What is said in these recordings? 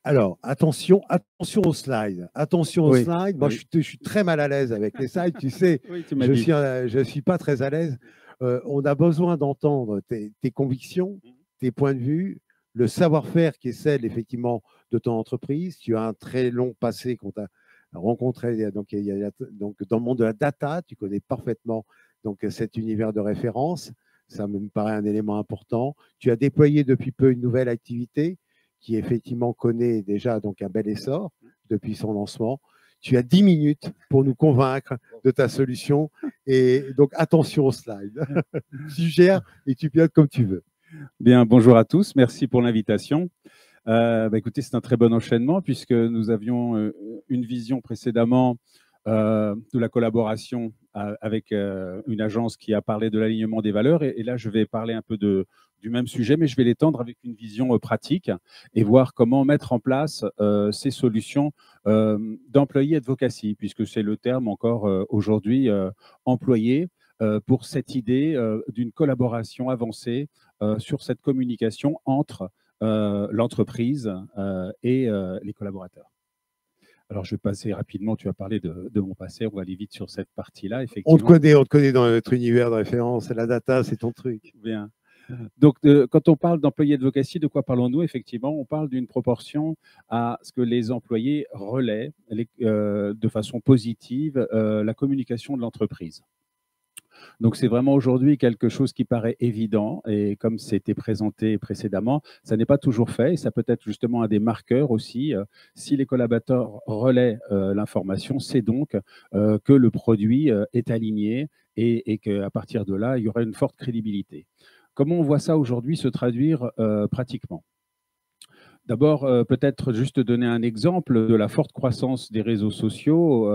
Alors, attention aux slides. Attention aux Oui, slides. Moi, oui, je suis très mal à l'aise avec les slides. Tu sais, oui, tu m'as dit. je suis pas très à l'aise. On a besoin d'entendre tes convictions, tes points de vue, le savoir-faire qui est celle, effectivement, de ton entreprise. Tu as un très long passé qu'on t'a rencontré donc, dans le monde de la data. Tu connais parfaitement donc, cet univers de référence. Ça me paraît un élément important. Tu as déployé depuis peu une nouvelle activité qui effectivement connaît déjà donc un bel essor depuis son lancement. Tu as 10 minutes pour nous convaincre de ta solution et donc attention aux slides. Tu gères et tu pilotes comme tu veux. Bien, bonjour à tous, merci pour l'invitation. Écoutez, c'est un très bon enchaînement puisque nous avions une vision précédemment de la collaboration avec une agence qui a parlé de l'alignement des valeurs. Et là, je vais parler un peu du même sujet, mais je vais l'étendre avec une vision pratique et voir comment mettre en place ces solutions d'employee advocacy, puisque c'est le terme encore aujourd'hui employé pour cette idée d'une collaboration avancée sur cette communication entre l'entreprise et les collaborateurs. Alors, je vais passer rapidement, tu as parlé de mon passé, on va aller vite sur cette partie-là, effectivement. On te connaît dans notre univers de référence, la data, c'est ton truc. Bien. Donc, quand on parle d'employé advocacy, de quoi parlons-nous? Effectivement, on parle d'une proportion à ce que les employés relaient de façon positive la communication de l'entreprise. Donc, c'est vraiment aujourd'hui quelque chose qui paraît évident et comme c'était présenté précédemment, ça n'est pas toujours fait et ça peut être justement un des marqueurs aussi. Si les collaborateurs relaient l'information, c'est donc que le produit est aligné et qu'à partir de là, il y aura une forte crédibilité. Comment on voit ça aujourd'hui se traduire pratiquement? D'abord, peut-être juste donner un exemple de la forte croissance des réseaux sociaux.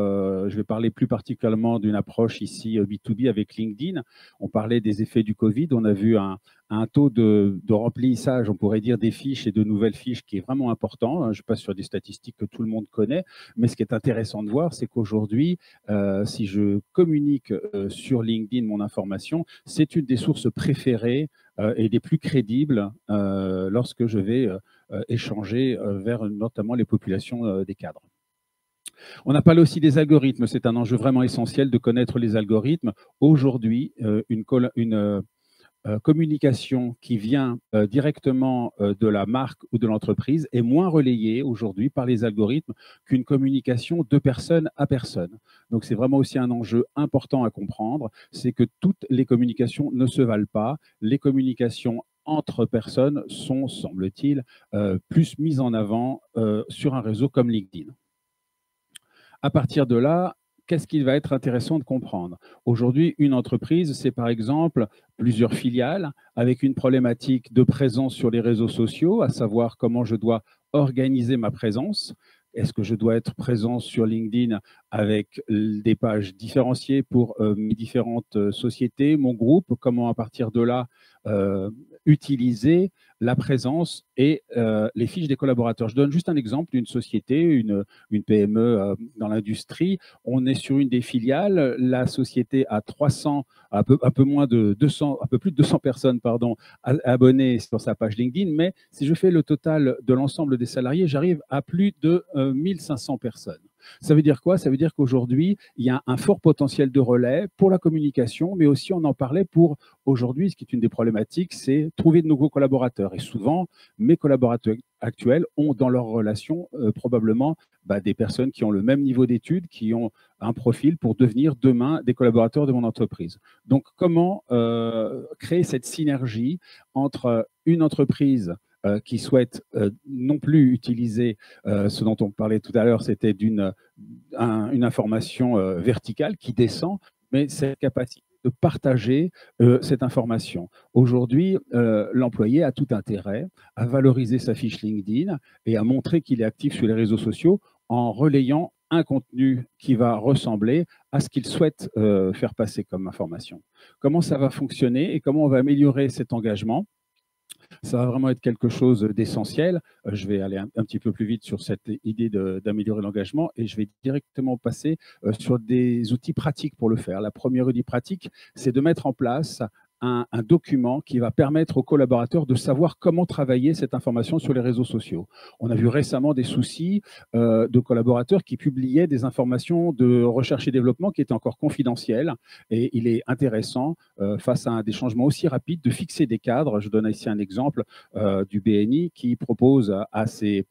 Je vais parler plus particulièrement d'une approche ici B2B avec LinkedIn. On parlait des effets du Covid. On a vu un taux de remplissage, on pourrait dire, des fiches et de nouvelles fiches qui est vraiment important. Je passe sur des statistiques que tout le monde connaît. Mais ce qui est intéressant de voir, c'est qu'aujourd'hui, si je communique sur LinkedIn mon information, c'est une des sources préférées et des plus crédibles lorsque je vais échanger vers notamment les populations des cadres. On a parlé aussi des algorithmes. C'est un enjeu vraiment essentiel de connaître les algorithmes. Aujourd'hui, une communication qui vient directement de la marque ou de l'entreprise est moins relayée aujourd'hui par les algorithmes qu'une communication de personne à personne. Donc c'est vraiment aussi un enjeu important à comprendre, c'est que toutes les communications ne se valent pas. Les communications entre personnes sont, semble-t-il, plus mises en avant sur un réseau comme LinkedIn. À partir de là, qu'est-ce qu'il va être intéressant de comprendre? Aujourd'hui, une entreprise, c'est par exemple plusieurs filiales avec une problématique de présence sur les réseaux sociaux, à savoir comment je dois organiser ma présence. Est-ce que je dois être présent sur LinkedIn avec des pages différenciées pour mes différentes sociétés, mon groupe? Comment à partir de là utiliser la présence et les fiches des collaborateurs? Je donne juste un exemple d'une société, une PME dans l'industrie. On est sur une des filiales, la société a 300, un peu moins de 200, un peu plus de 200 personnes pardon, abonnées sur sa page LinkedIn, mais si je fais le total de l'ensemble des salariés, j'arrive à plus de 1500 personnes. Ça veut dire quoi? Ça veut dire qu'aujourd'hui, il y a un fort potentiel de relais pour la communication, mais aussi on en parlait pour aujourd'hui, ce qui est une des problématiques, c'est trouver de nouveaux collaborateurs. Et souvent, mes collaborateurs actuels ont dans leur relation probablement des personnes qui ont le même niveau d'études, qui ont un profil pour devenir demain des collaborateurs de mon entreprise. Donc, comment créer cette synergie entre une entreprise qui souhaite non plus utiliser ce dont on parlait tout à l'heure, c'était une information verticale qui descend, mais cette capacité de partager cette information. Aujourd'hui, l'employé a tout intérêt à valoriser sa fiche LinkedIn et à montrer qu'il est actif sur les réseaux sociaux en relayant un contenu qui va ressembler à ce qu'il souhaite faire passer comme information. Comment ça va fonctionner et comment on va améliorer cet engagement? Ça va vraiment être quelque chose d'essentiel. Je vais aller un petit peu plus vite sur cette idée d'améliorer l'engagement et je vais directement passer sur des outils pratiques pour le faire. La première outil pratique, c'est de mettre en place un document qui va permettre aux collaborateurs de savoir comment travailler cette information sur les réseaux sociaux. On a vu récemment des soucis de collaborateurs qui publiaient des informations de recherche et développement qui étaient encore confidentielles. Et il est intéressant, face à des changements aussi rapides, de fixer des cadres. Je donne ici un exemple du BNI qui propose à ses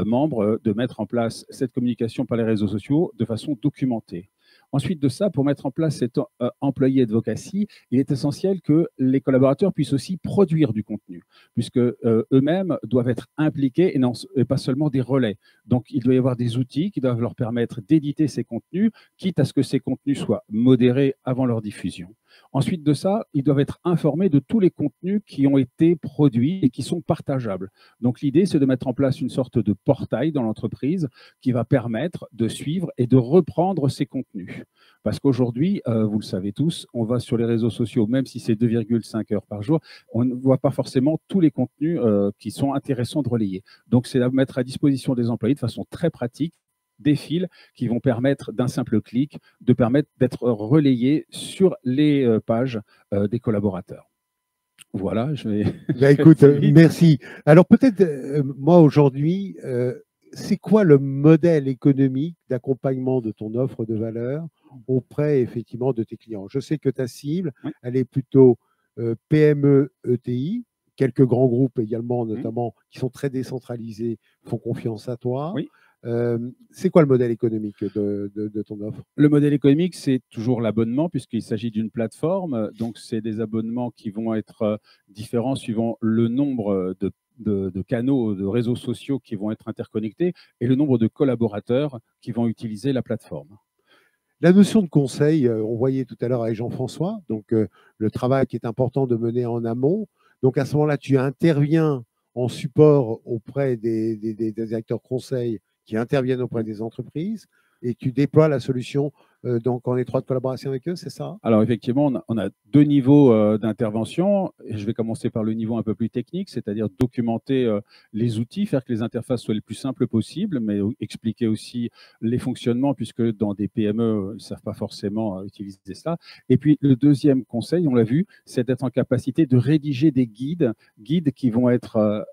membres de mettre en place cette communication par les réseaux sociaux de façon documentée. Ensuite de ça, pour mettre en place cet employé advocacy, il est essentiel que les collaborateurs puissent aussi produire du contenu, puisque eux-mêmes doivent être impliqués et pas seulement des relais. Donc, il doit y avoir des outils qui doivent leur permettre d'éditer ces contenus, quitte à ce que ces contenus soient modérés avant leur diffusion. Ensuite de ça, ils doivent être informés de tous les contenus qui ont été produits et qui sont partageables. Donc, l'idée, c'est de mettre en place une sorte de portail dans l'entreprise qui va permettre de suivre et de reprendre ces contenus. Parce qu'aujourd'hui, vous le savez tous, on va sur les réseaux sociaux, même si c'est 2,5 heures par jour, on ne voit pas forcément tous les contenus qui sont intéressants de relayer. Donc, c'est à mettre à disposition des employés de façon très pratique des fils qui vont permettre d'un simple clic de permettre d'être relayés sur les pages des collaborateurs. Voilà, je vais... Bah, écoute, merci. Alors peut-être, moi aujourd'hui, c'est quoi le modèle économique d'accompagnement de ton offre de valeur auprès effectivement de tes clients? Je sais que ta cible, elle est plutôt PME, ETI, quelques grands groupes également, notamment, qui sont très décentralisés, font confiance à toi. Oui. C'est quoi le modèle économique de ton offre? Le modèle économique, c'est toujours l'abonnement, puisqu'il s'agit d'une plateforme. Donc, c'est des abonnements qui vont être différents suivant le nombre de canaux, de réseaux sociaux qui vont être interconnectés et le nombre de collaborateurs qui vont utiliser la plateforme. La notion de conseil, on voyait tout à l'heure avec Jean-François, donc le travail qui est important de mener en amont. Donc, à ce moment-là, tu interviens en support auprès des acteurs conseils qui interviennent auprès des entreprises et tu déploies la solution donc en étroite collaboration avec eux, c'est ça? Alors effectivement, on a deux niveaux d'intervention. Je vais commencer par le niveau un peu plus technique, c'est-à-dire documenter les outils, faire que les interfaces soient les plus simples possibles, mais expliquer aussi les fonctionnements, puisque dans des PME, ils ne savent pas forcément utiliser ça. Et puis le deuxième conseil, on l'a vu, c'est d'être en capacité de rédiger des guides qui vont être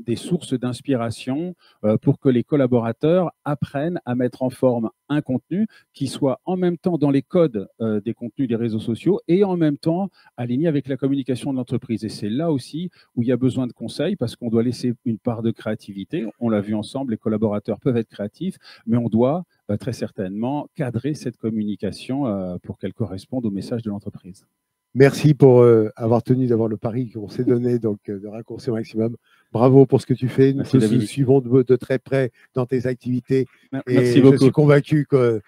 des sources d'inspiration pour que les collaborateurs apprennent à mettre en forme un contenu qui soit en même temps dans les codes des contenus des réseaux sociaux et en même temps aligné avec la communication de l'entreprise. Et c'est là aussi où il y a besoin de conseils parce qu'on doit laisser une part de créativité. On l'a vu ensemble, les collaborateurs peuvent être créatifs, mais on doit très certainement cadrer cette communication pour qu'elle corresponde au message de l'entreprise. Merci pour avoir tenu d'avoir le pari qu'on s'est donné, donc de raccourcir au maximum. Bravo pour ce que tu fais. Nous te suivons de très près dans tes activités. Merci beaucoup. Je suis convaincu que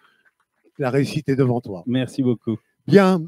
la réussite est devant toi. Merci beaucoup. Bien.